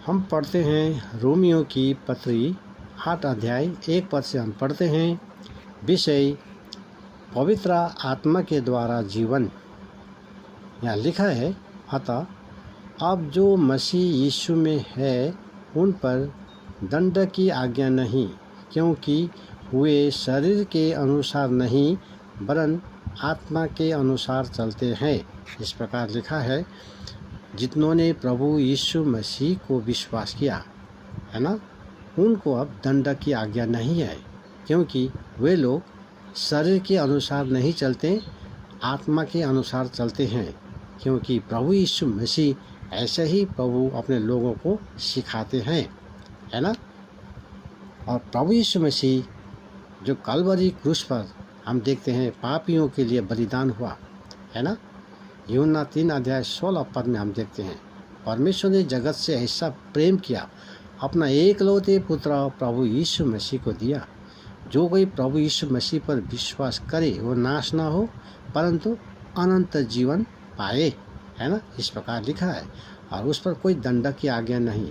हम पढ़ते हैं रोमियो की पत्री 8 अध्याय 1 पद से हम पढ़ते हैं विषय पवित्र आत्मा के द्वारा जीवन। यहाँ लिखा है, अतः अब जो मसीह यीशु में है उन पर दंड की आज्ञा नहीं, क्योंकि वे शरीर के अनुसार नहीं वरन आत्मा के अनुसार चलते हैं। इस प्रकार लिखा है, जितनों ने प्रभु यीशु मसीह को विश्वास किया है ना, उनको अब दंड की आज्ञा नहीं है, क्योंकि वे लोग शरीर के अनुसार नहीं चलते, आत्मा के अनुसार चलते हैं। क्योंकि प्रभु यीशु मसीह ऐसे ही प्रभु अपने लोगों को सिखाते हैं, है ना। और प्रभु यीशु मसीह जो कलवरी क्रूस पर हम देखते हैं पापियों के लिए बलिदान हुआ, है ना। यूहन्ना 3 अध्याय 16 पद में हम देखते हैं, परमेश्वर ने जगत से ऐसा प्रेम किया, अपना एकलौते पुत्र प्रभु यीशु मसीह को दिया, जो कोई प्रभु यीशु मसीह पर विश्वास करे वो नाश ना हो परंतु अनंत जीवन पाए, है ना। इस प्रकार लिखा है। और उस पर कोई दंड की आज्ञा नहीं,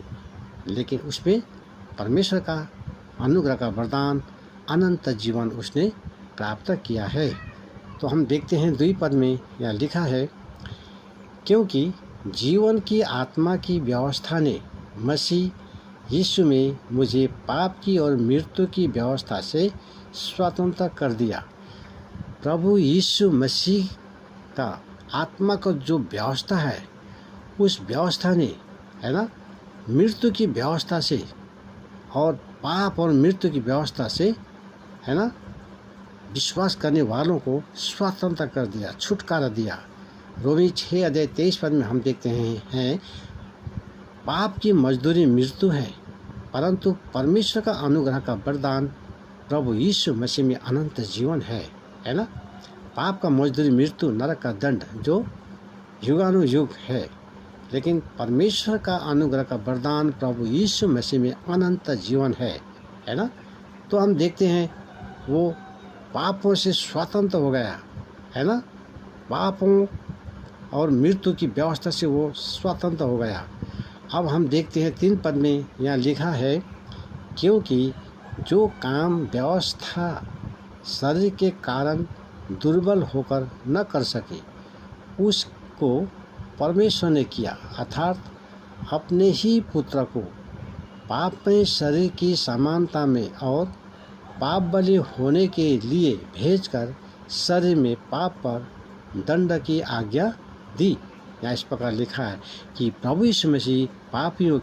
लेकिन उस पर परमेश्वर का अनुग्रह का वरदान अनंत जीवन उसने प्राप्त किया है। तो हम देखते हैं 2 पद में यह लिखा है, क्योंकि जीवन की आत्मा की व्यवस्था ने मसीह यीशु में मुझे पाप की और मृत्यु की व्यवस्था से स्वतंत्र कर दिया। प्रभु यीशु मसीह का आत्मा का जो व्यवस्था है, उस व्यवस्था ने, है ना, मृत्यु की व्यवस्था से और पाप और मृत्यु की व्यवस्था से, है ना, विश्वास करने वालों को स्वतंत्र कर दिया, छुटकारा दिया। रोमी 6 अध्याय 23 पद में हम देखते हैं पाप की मजदूरी मृत्यु है, परंतु परमेश्वर का अनुग्रह का वरदान प्रभु यीशु मसीह में अनंत जीवन है ना। पाप का मजदूरी मृत्यु, नरक का दंड जो युगानुयुग है, लेकिन परमेश्वर का अनुग्रह का वरदान प्रभु यीशु मसीह में अनंत जीवन है ना। तो हम देखते हैं वो पापों से स्वतंत्र हो गया, है ना, पापों और मृत्यु की व्यवस्था से वो स्वतंत्र हो गया। अब हम देखते हैं 3 पद में यहाँ लिखा है, क्योंकि जो काम व्यवस्था शरीर के कारण दुर्बल होकर न कर सके उसको परमेश्वर ने किया, अर्थात अपने ही पुत्र को पाप में शरीर की समानता में और पाप बलि होने के लिए भेजकर शरीर में पाप पर दंड की आज्ञा दी। या इस प्रकार लिखा है कि प्रभु यीशु मसीह पापियों